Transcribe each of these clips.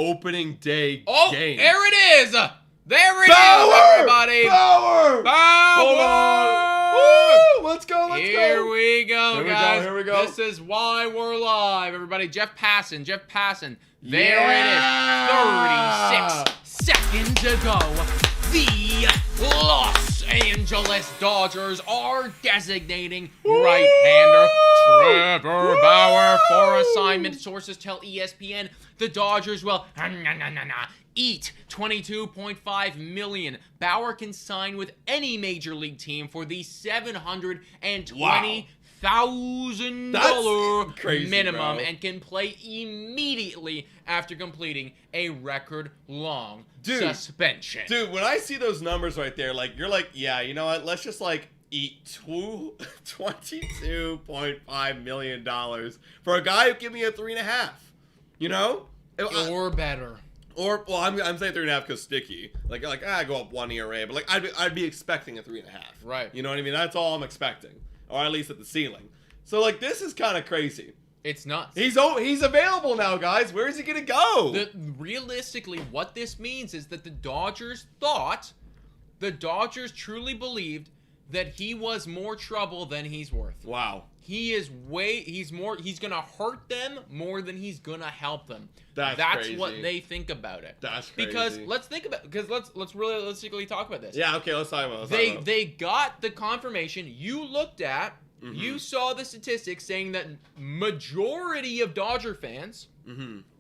opening day game. Oh, there it is! There it Bauer! is, everybody! Bauer! Bauer! Hold on! Woo! Let's go, let's go! Here we go, guys. Here we go. This is why we're live, everybody. Jeff Passan. There Yeah! it is. 36 seconds to go. The Los Angeles Dodgers are designating right-hander Trevor Bauer for assignment. Sources tell ESPN the Dodgers will eat $22.5 million. Bauer can sign with any major league team for the $720,000 crazy, minimum, bro. and can play immediately after completing a record-long Dude, suspension. Dude, when I see those numbers right there, like, you're like, yeah, you know what? Let's just, like, eat $22.5 million for a guy who give me a 3.5. You know? Or better. Or, well, I'm saying 3.5 because sticky. Like, I go up 1 ERA, but, like, I'd be expecting a 3.5. Right. You know what I mean? That's all I'm expecting. Or at least at the ceiling. So, like, this is kind of crazy. It's nuts. He's available now, guys. Where is he gonna go? Realistically, what this means is that the Dodgers truly believed that he was more trouble than he's worth. Wow. He's gonna hurt them more than he's gonna help them. That's crazy. what they think about it. That's crazy. Because let's realistically talk about this. Yeah, okay, let's talk about it. They got the confirmation. You looked at, you saw the statistics saying that majority of Dodger fans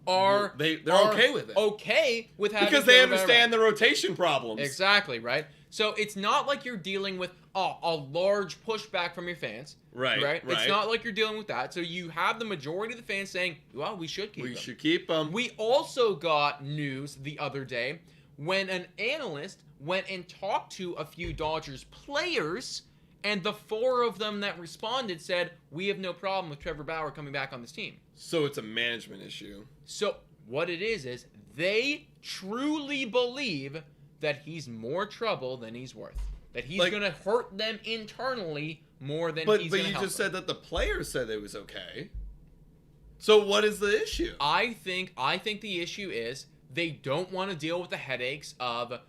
are they're okay with it. Okay with having because they Trevor Bauer. understand the rotation problems. Exactly, right? So it's not like you're dealing with a large pushback from your fans. Right. It's not like you're dealing with that. So you have the majority of the fans saying, well, we should keep him. We should keep him. We also got news the other day when an analyst went and talked to a few Dodgers players, and the 4 of them that responded said, we have no problem with Trevor Bauer coming back on this team. So it's a management issue. So what it is they truly believe that he's more trouble than he's worth. That he's going to hurt them internally more than he's going to help them. But you just said that the players said it was okay. So what is the issue? I think the issue is they don't want to deal with the headaches of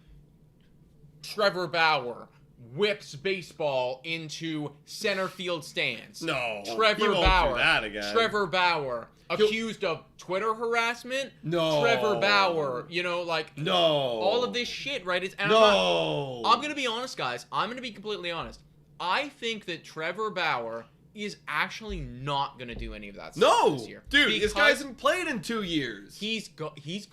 Trevor Bauer whips baseball into center field stands. No, Trevor he won't Bauer. do that again. Trevor Bauer accused of Twitter harassment. No. Trevor Bauer, no. All of this shit, right? I'm going to be honest, guys. I'm going to be completely honest. I think that Trevor Bauer is actually not going to do any of that stuff this year. Dude, this guy hasn't played in 2 years. He's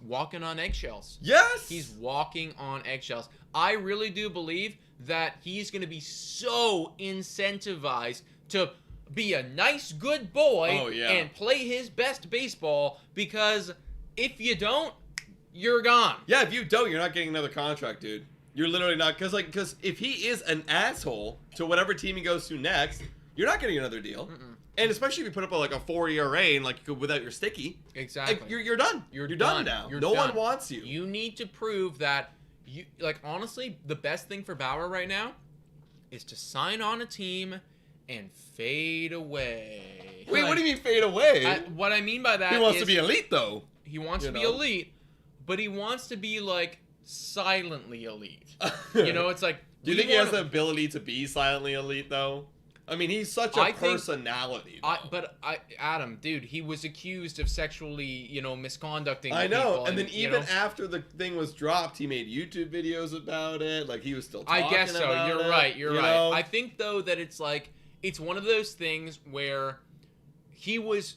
walking on eggshells. Yes. He's walking on eggshells. I really do believe that he's going to be so incentivized to be a nice, good boy and play his best baseball, because if you don't, you're gone. Yeah, if you don't, you're not getting another contract, dude. You're literally not, because if he is an asshole to whatever team he goes to next, you're not getting another deal. And especially if you put up a 4 ERA and without your sticky. Exactly. You're done. You're done now. No one wants you. You need to prove that you honestly, the best thing for Bauer right now is to sign on a team and fade away. Wait, what do you mean fade away? What I mean by that is... He wants to be elite, though. He wants to be elite, but he wants to be, silently elite. It's like... Do you think he has the ability to be silently elite, though? I mean, he's such a personality. Adam, dude, he was accused of sexually, misconducting. I know, people, and then even after the thing was dropped, he made YouTube videos about it. He was still talking about it. I guess so. You're right. You're right. I think though that it's it's one of those things where he was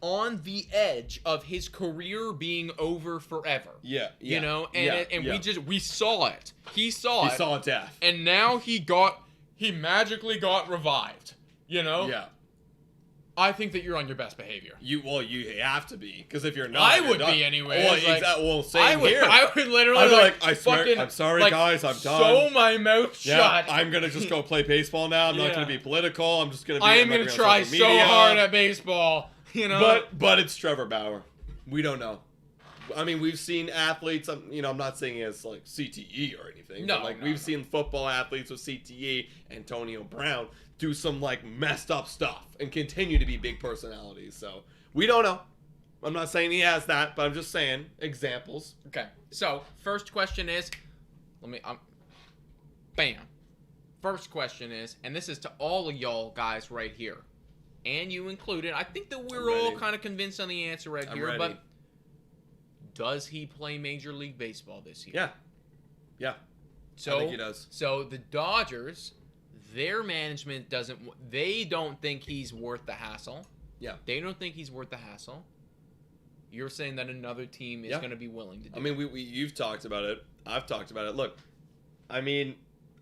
on the edge of his career being over forever. Yeah. We saw it. He saw death, and now he magically got revived. Yeah. I think that you're on your best behavior. You have to be, because if you're not, I would be anyway. Same here. I would literally. I'm sorry, guys. I'm done. Sew my mouth shut. I'm gonna just go play baseball now. I'm not gonna be political. I'm just gonna. I am gonna try so hard at baseball. But it's Trevor Bauer. We don't know. I mean, we've seen athletes. I'm not saying it's CTE or anything. No, we've seen football athletes with CTE, Antonio Brown, do some messed up stuff and continue to be big personalities. So we don't know. I'm not saying he has that, but I'm just saying examples. Okay. So, first question is, bam. First question is, and this is to all of y'all guys right here, and you included. I think that we're all kind of convinced on the answer right here, but does he play Major League Baseball this year? Yeah. Yeah. So, I think he does. So the Dodgers, their management they don't think he's worth the hassle. Yeah. They don't think he's worth the hassle. You're saying that another team is going to be willing to do it. I mean, you've talked about it. I've talked about it. Look, I mean,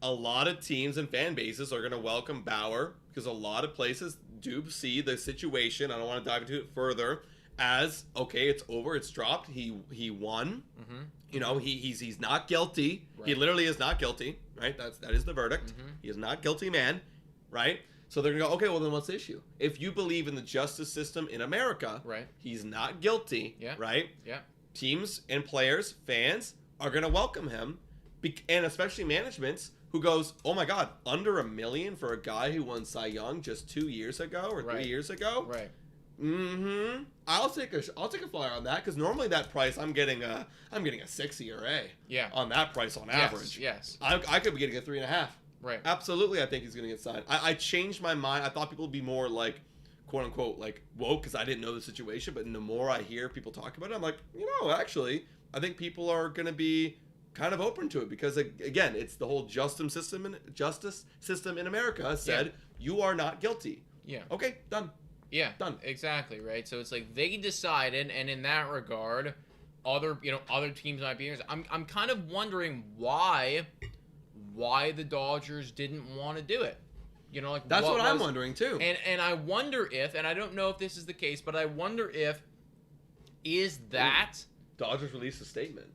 a lot of teams and fan bases are going to welcome Bauer because a lot of places do see the situation. I don't want to dive into it further as, okay, it's over. It's dropped. He won. Mm-hmm. You know, he's not guilty. Right. He literally is not guilty, right? That is the verdict. Mm-hmm. He is not guilty man, right? So they're going to go, okay, well, then what's the issue? If you believe in the justice system in America, right, he's not guilty, right? Yeah. Teams and players, fans are going to welcome him, and especially managements who goes, oh my God, under $1 million for a guy who won Cy Young just 2 years ago or 3 years ago? Right. Mm-hmm. I'll take a flyer on that because normally that price I'm getting a 6 ERA. Yeah. On that price on average. Yes. I could be getting a 3.5. Right. Absolutely, I think he's going to get signed. I changed my mind. I thought people would be more like, quote unquote, like woke because I didn't know the situation. But the more I hear people talk about it, I'm like, actually, I think people are going to be kind of open to it because again, it's the whole justice system in America said you are not guilty. Yeah. Okay, done. Yeah. Done. Exactly. Right. So it's like they decided, and in that regard, other teams might be. I'm kind of wondering why the Dodgers didn't want to do it. That's what I'm wondering too. And I wonder if, and I don't know if this is the case, but I wonder if Dodgers released a statement.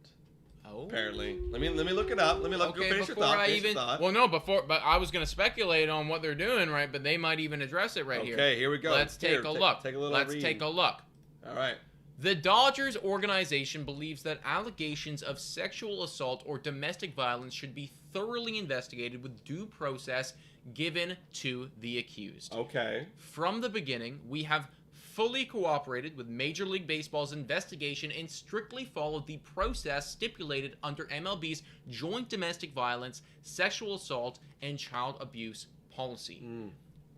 Oh. Apparently. Let me look it up. Let me go finish your thought. Well, no, but I was going to speculate on what they're doing, right? But they might even address it right here. Okay, here we go. Let's take a look. Let's take a look. All right. The Dodgers organization believes that allegations of sexual assault or domestic violence should be thoroughly investigated with due process given to the accused. Okay. From the beginning, we have fully cooperated with Major League Baseball's investigation and strictly followed the process stipulated under MLB's joint domestic violence, sexual assault, and child abuse policy.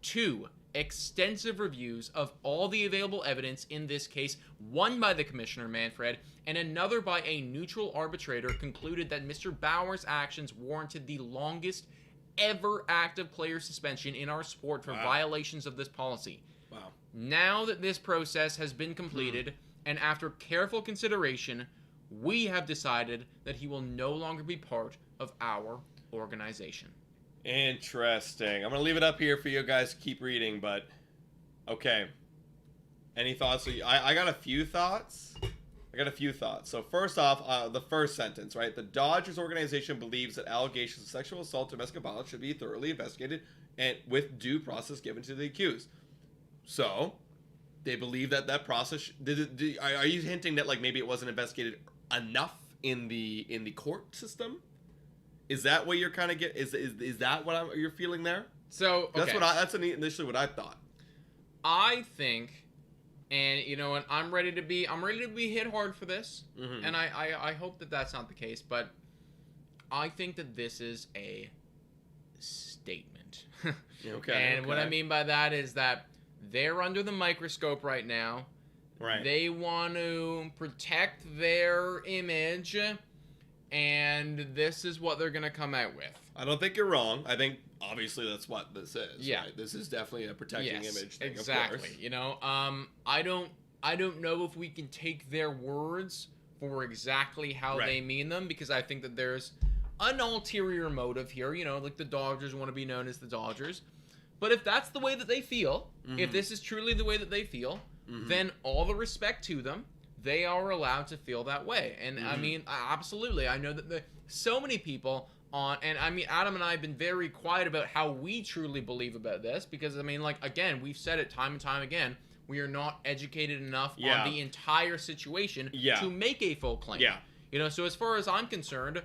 2. Extensive reviews of all the available evidence in this case, one by the Commissioner Manfred and another by a neutral arbitrator, concluded that Mr. Bauer's actions warranted the longest ever active player suspension in our sport for violations of this policy. Wow. Now that this process has been completed, and after careful consideration, we have decided that he will no longer be part of our organization. Interesting. I'm going to leave it up here for you guys to keep reading, but okay. Any thoughts? I got a few thoughts. So first off, the first sentence, right? The Dodgers organization believes that allegations of sexual assault, domestic violence should be thoroughly investigated and with due process given to the accused. So, they believe that process. Are you hinting that like maybe it wasn't investigated enough in the court system? Is that what you're kind of getting? Is that what you're feeling there? So okay. That's initially what I thought. I think, and you know what, I'm ready to be hit hard for this, and I hope that that's not the case, but I think that this is a statement. Okay. And what I mean by that is that they're under the microscope right now. Right. They want to protect their image, and this is what they're going to come out with. I don't think you're wrong. I think obviously that's what this is. Yeah. Right? This is definitely a protecting image thing, exactly. Of course. You know, I don't know if we can take their words for exactly how they mean them, because I think that there's an ulterior motive here. You know, like the Dodgers want to be known as the Dodgers. But if that's the way that they feel, if this is truly the way that they feel, then all the respect to them. They are allowed to feel that way. And I mean, absolutely. I know that so many people and I mean, Adam and I have been very quiet about how we truly believe about this, because I mean, like, again, we've said it time and time again, we are not educated enough on the entire situation to make a full claim. Yeah. You know, so as far as I'm concerned,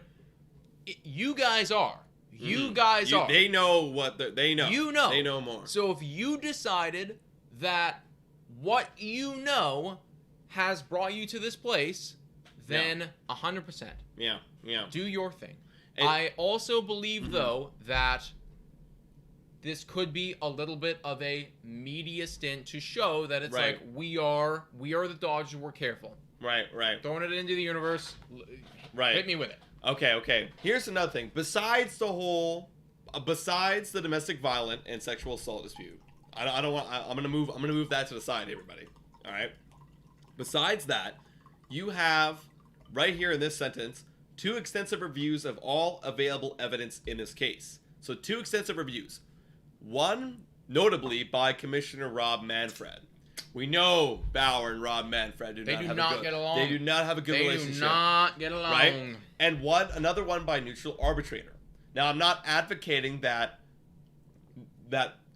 you guys are. You guys are. They know what they know. You know. They know more. So if you decided that what you know has brought you to this place, then 100%. Yeah. Do your thing. And I also believe, though, that this could be a little bit of a media stint to show that it's like, we are the Dodgers, we're careful. Right. Throwing it into the universe. Right. Hit me with it. Okay. Here's another thing. Besides the domestic violence and sexual assault dispute, I'm gonna move that to the side, everybody. All right. Besides that, you have right here in this sentence 2 extensive reviews of all available evidence in this case. So 2 extensive reviews. One notably by Commissioner Rob Manfred. We know Bauer and Rob Manfred They do not get along. They do not have a good relationship. They do not get along. Right? And another one by neutral arbitrator. Now, I'm not advocating that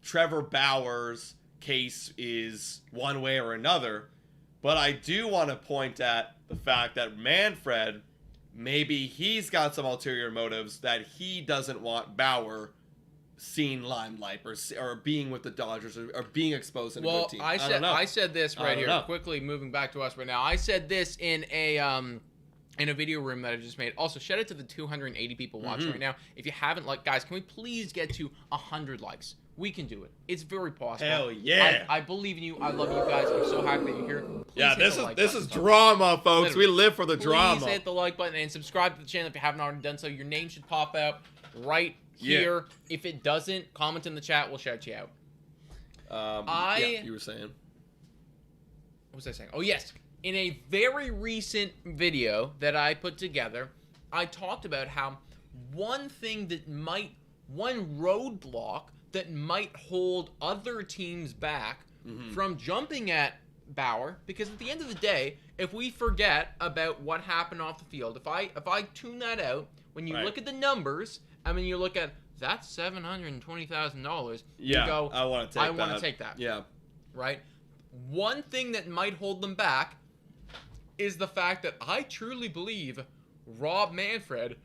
Trevor Bauer's case is one way or another, but I do want to point at the fact that Manfred, maybe he's got some ulterior motives that he doesn't want Bauer seen limelight or being with the Dodgers or being exposed in a good team. I said this right here, quickly moving back to us right now. I said this in a video room that I just made. Also, shout out to the 280 people watching right now. If you haven't liked, guys, can we please get to 100 likes? We can do it. It's very possible. Hell yeah. I believe in you. I love you guys. I'm so happy that you're here. Please this is drama, folks. We live for the drama. Please hit the like button and subscribe to the channel if you haven't already done so. Your name should pop out right here. If it doesn't, comment in the chat. We'll shout you out. You were saying. What was I saying? Oh, yes. In a very recent video that I put together, I talked about how one roadblock that might hold other teams back from jumping at Bauer, because at the end of the day, if we forget about what happened off the field, if I tune that out, when you look at the numbers, and when you look at that's $720,000, you go, I want to take that. Yeah. Right? One thing that might hold them back is the fact that I truly believe Rob Manfred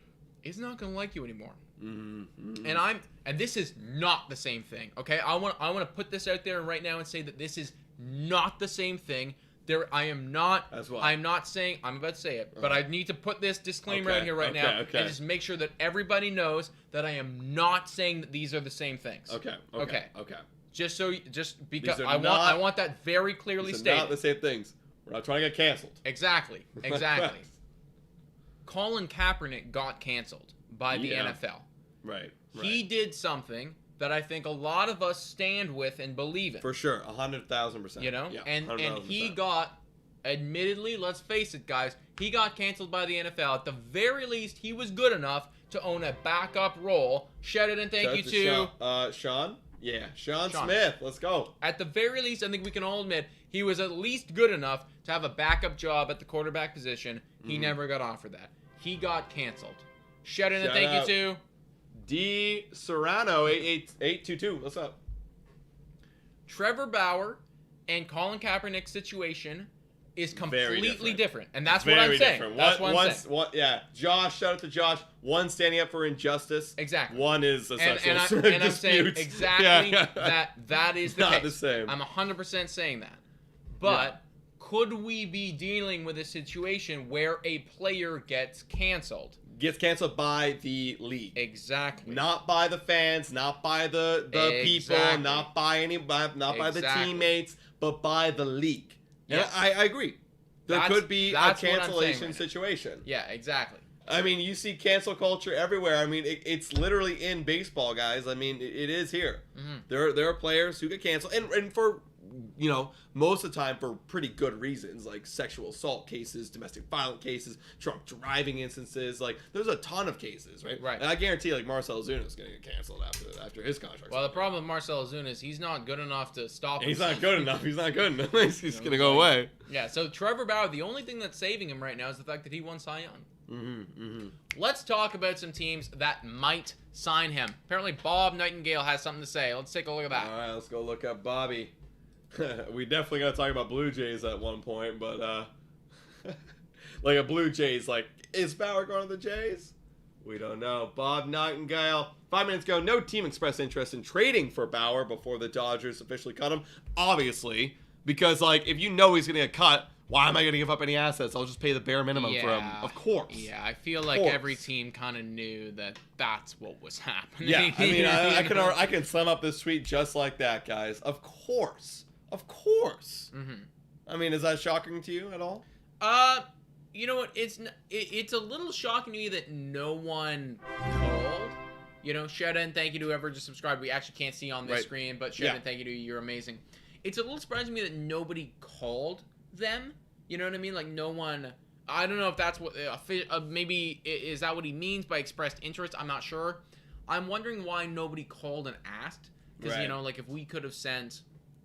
is not going to like you anymore. And this is not the same thing. Okay, I want to put this out there right now and say that this is not the same thing. I'm not saying, I'm about to say it, but I need to put this disclaimer out here right now and just make sure that everybody knows that I am not saying that these are the same things. Okay. Just because I want that very clearly stated. Not the same things. We're not trying to get canceled. Exactly. Colin Kaepernick got canceled by the NFL. Right. He did something that I think a lot of us stand with and believe in. For sure, 100,000%. You know, yeah, and he got, admittedly, let's face it, guys, he got canceled by the NFL. At the very least, he was good enough to own a backup role. Shout out and thank you to Sean. Yeah, Sean Smith. Let's go. At the very least, I think we can all admit he was at least good enough to have a backup job at the quarterback position. He never got offered that. He got canceled. Shout out and thank you to D Serrano 88822. What's up? Trevor Bauer and Colin Kaepernick's situation is completely different. And that's what I'm saying. That's what I'm saying. Yeah, Josh, shout out to Josh. One standing up for injustice. Exactly. One is a sexual dispute. And I'm saying exactly that is the not case. The same. I'm 100% saying that. But could we be dealing with a situation where a player gets canceled? Gets canceled by the league. Exactly. Not by the fans, not by the people, not by the teammates, but by the league. Yeah, I agree. There could be a cancellation situation. Yeah, exactly. I mean, you see cancel culture everywhere. I mean, it's literally in baseball, guys. I mean, it is here. There are players who get canceled, and for most of the time for pretty good reasons, like sexual assault cases, domestic violence cases, drunk driving instances. Like, there's a ton of cases, right? Right. And I guarantee, like, Marcell Ozuna is going to get canceled after his contract. Well, the problem with Marcell Ozuna is he's not good enough to stop him. He's not good enough. He's He's going to go away. Yeah, so Trevor Bauer, the only thing that's saving him right now is the fact that he won Cy Young. Let's talk about some teams that might sign him. Apparently, Bob Nightingale has something to say. Let's take a look at that. All right, let's go look at Bobby. We definitely got to talk about Blue Jays at one point, but like a Blue Jays, like, is Bauer going to the Jays? We don't know. Bob Nightingale, 5 minutes ago, no team expressed interest in trading for Bauer before the Dodgers officially cut him. Obviously, because, like, if you know he's going to get cut, Why am I going to give up any assets? I'll just pay the bare minimum for him. Of course. Yeah, I feel like every team kind of knew that that's what was happening. Yeah, I mean, I can sum up this tweet just like that, guys. Of course. Of course. Mm-hmm. I mean, is that shocking to you at all? You know what? It's a little shocking to me that no one called. You know, shout out and thank you to whoever just subscribed. We actually can't see on this screen, but shout out and thank you to you. You're amazing. It's a little surprising to me that nobody called them. You know what I mean? Like, no one... I don't know if that's what... maybe is that what he means by expressed interest? I'm not sure. I'm wondering why nobody called and asked. Because, you know, like, if we could have sent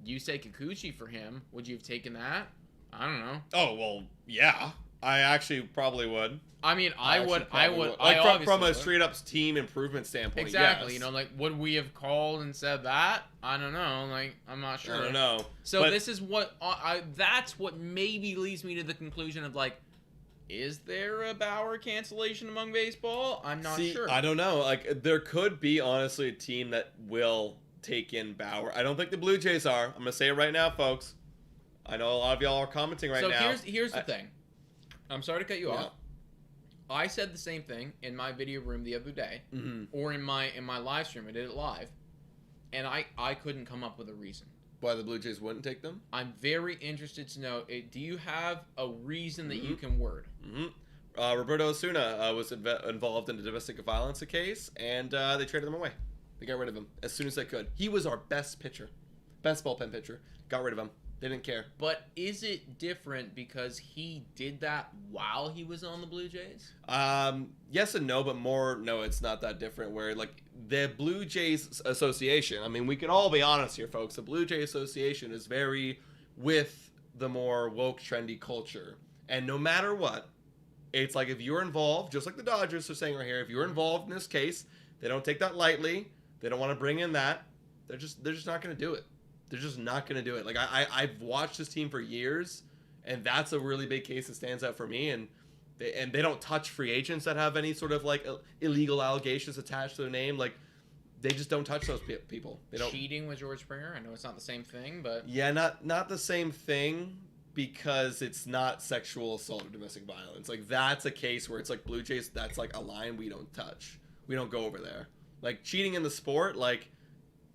Yusei Kikuchi for him, would you have taken that? I don't know. Oh, well, yeah. I actually probably would. I mean, I would. Like, from a straight-up team improvement standpoint, exactly. Yes. You know, like, would we have called and said that? I don't know. Like, I'm not sure. I don't know. So this is what... that's what maybe leads me to the conclusion of, like, is there a Bauer cancellation among baseball? I'm not sure. I don't know. Like, there could be, honestly, a team that will take in Bauer. I don't think the Blue Jays are. I'm going to say it right now, folks. I know a lot of y'all are commenting right now. So here's the thing. I'm sorry to cut you off. I said the same thing in my video room the other day, or in my live stream. I did it live, and I couldn't come up with a reason why the Blue Jays wouldn't take them. I'm very interested to know. Do you have a reason that you can word? Roberto Osuna was involved in a domestic violence case, and they traded him away. They got rid of him as soon as they could. He was our best pitcher, best bullpen pitcher. Got rid of him. They didn't care. But is it different because he did that while he was on the Blue Jays? Yes and no, but no, it's not that different. Where, like, the Blue Jays Association, I mean, we can all be honest here, folks. The Blue Jays Association is very with the more woke, trendy culture. And no matter what, it's like if you're involved, just like the Dodgers are saying right here, if you're involved in this case, they don't take that lightly. They don't want to bring in that. They're just not going to do it. They're just not going to do it. Like, I've watched this team for years, and that's a really big case that stands out for me. And they don't touch free agents that have any sort of, like, illegal allegations attached to their name. Like, they just don't touch those people. They don't. Cheating with George Springer? I know it's not the same thing, but... Yeah, not the same thing because it's not sexual assault or domestic violence. Like, that's a case where it's like Blue Jays, that's, like, a line we don't touch. We don't go over there. Like, cheating in the sport, like...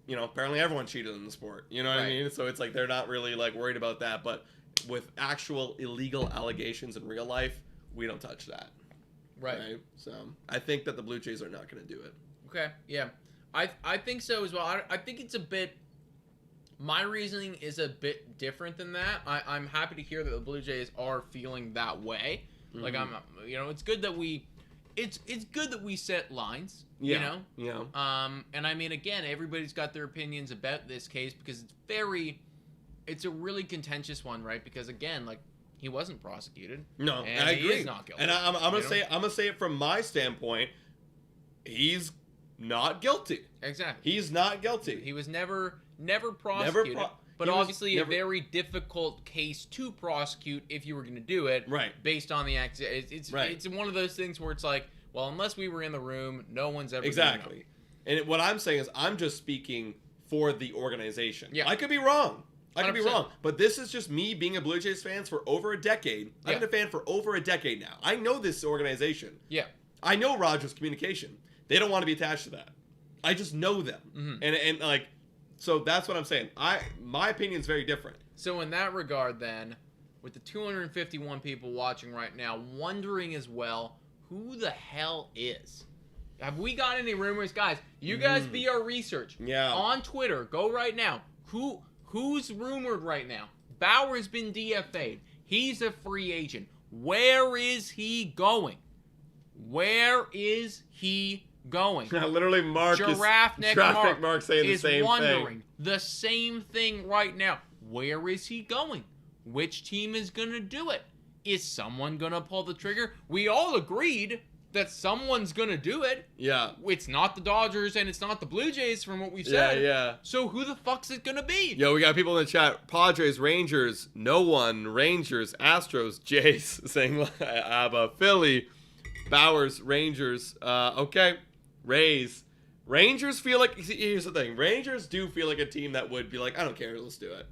You know, apparently everyone cheated in the sport. You know what I mean? So it's like they're not really, like, worried about that. But with actual illegal allegations in real life, we don't touch that. Right? So I think that the Blue Jays are not going to do it. Okay, yeah. I think so as well. I think it's a bit... My reasoning is a bit different than that. I'm happy to hear that the Blue Jays are feeling that way. Like, you know, it's good that we... It's good that we set lines, you know? Yeah. And I mean, again, everybody's got their opinions about this case because it's a really contentious one, right? Because, again, like, he wasn't prosecuted. No, and I agree. He is not guilty. And I'm gonna say it from my standpoint. He's not guilty. Exactly. He's not guilty. He was never prosecuted. But obviously a very difficult case to prosecute if you were going to do it. Right. Based on the act. It's one of those things where it's like, well, unless we were in the room, no one's ever Exactly. Gonna know. And what I'm saying is I'm just speaking for the organization. Yeah. I could be wrong. 100%. But this is just me being a Blue Jays fan for over a decade. I've been a fan for over a decade now. I know this organization. Yeah. I know Rogers Communication. They don't want to be attached to that. I just know them. Mm-hmm. And like... So that's what I'm saying. My opinion is very different. So in that regard, then, with the 251 people watching right now, wondering as well, who the hell is? Have we got any rumors, guys? You guys be our research. Yeah. On Twitter, go right now. Who's rumored right now? Bauer's been DFA'd. He's a free agent. Where is he going? Where is he going? Literally, Giraffe Neck Mark saying is the same wondering thing. the same thing right now. Where is he going? Which team is going to do it? Is someone going to pull the trigger? We all agreed that someone's going to do it. Yeah. It's not the Dodgers and it's not the Blue Jays from what we said. Yeah. So who the fuck's it going to be? Yo, we got people in the chat. Padres, Rangers, no one. Rangers, Astros, Jays, saying ABBA, Philly, Bowers, Rangers. Okay. Rays. Rangers feel like... Here's the thing. Rangers do feel like a team that would be like, I don't care, let's do it.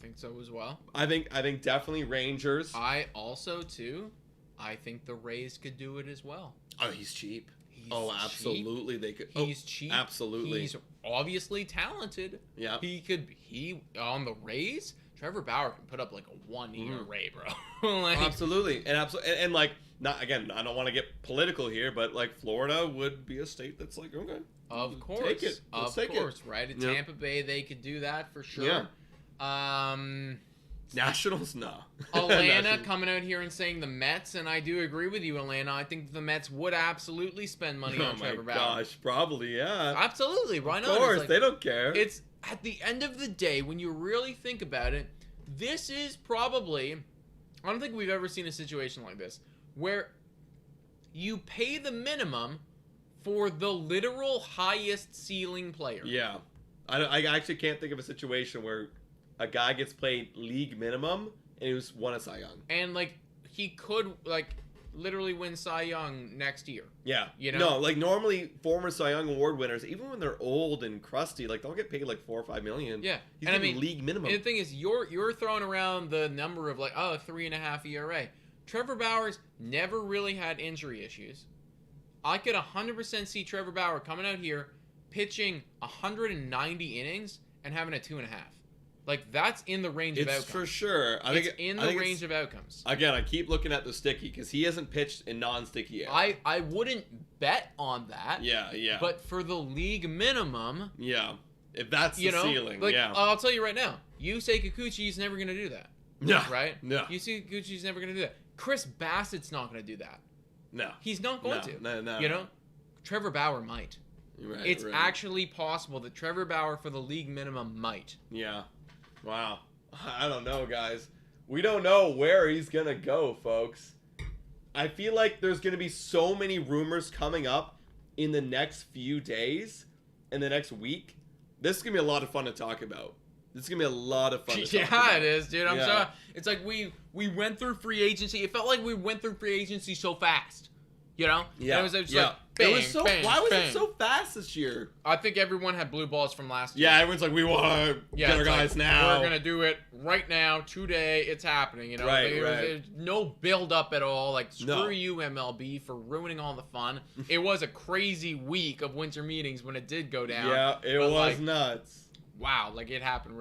think so as well. I think definitely Rangers. I also too. I think the Rays could do it as well. Oh, he's cheap. He's Absolutely, cheap. they could. He's cheap. Absolutely. He's obviously talented. Yeah. He on the Rays. Trevor Bauer can put up like a 1 ERA, bro. Like, absolutely, and like, not again. I don't want to get political here, but like Florida would be a state that's like, okay, of course, take it. Let's take it. Right? At Tampa Bay, they could do that for sure. Yeah. Nationals, no. Atlanta coming out here and saying the Mets, and I do agree with you, Atlanta. I think the Mets would absolutely spend money on Trevor Bauer. Oh my gosh, probably, yeah. Absolutely, why not? Of course, they don't care. It's at the end of the day, when you really think about it, this is probably, I don't think we've ever seen a situation like this, where you pay the minimum for the literal highest ceiling player. Yeah. I actually can't think of a situation where a guy gets paid league minimum and he won a Cy Young. And, like, he could, like, literally win Cy Young next year. Yeah. You know? No, like, normally former Cy Young award winners, even when they're old and crusty, like, they'll get paid, like, $4 or $5 million. Yeah. He's getting league minimum. And the thing is, you're throwing around the number of, like, 3.5 ERA. Trevor Bauer's never really had injury issues. I could 100% see Trevor Bauer coming out here, pitching 190 innings, and having a 2.5. Like, that's in the range of outcomes. It's for sure. It's in the range of outcomes. Again, I keep looking at the sticky because he hasn't pitched in non-sticky air. I wouldn't bet on that. Yeah. But for the league minimum... Yeah. If that's the ceiling, like, yeah. I'll tell you right now, Yusei Kikuchi's never going to do that. No. Right? No. Yusei Kikuchi's never going to do that. Chris Bassett's not going to do that. No. He's not going to. No. You know? Trevor Bauer might. Right, it's actually possible that Trevor Bauer for the league minimum might. Yeah. Wow. I don't know, guys. We don't know where he's going to go, folks. I feel like there's going to be so many rumors coming up in the next few days, in the next week. This is going to be a lot of fun to talk about. This is going to be a lot of fun to talk about. Yeah, it is, dude. I'm sorry. It's like we went through free agency. It felt like we went through free agency so fast. You know? Yeah. And it was just like, bang, it was so, bang, why was bang. it so fast this year? I think everyone had blue balls from last year. Yeah, everyone's like, we want to get our guys like, now. We're going to do it right now, today. It's happening. You know? There's no build up at all. Like, screw you, MLB, for ruining all the fun. It was a crazy week of winter meetings when it did go down. Yeah, it was nuts. Wow, like, it happened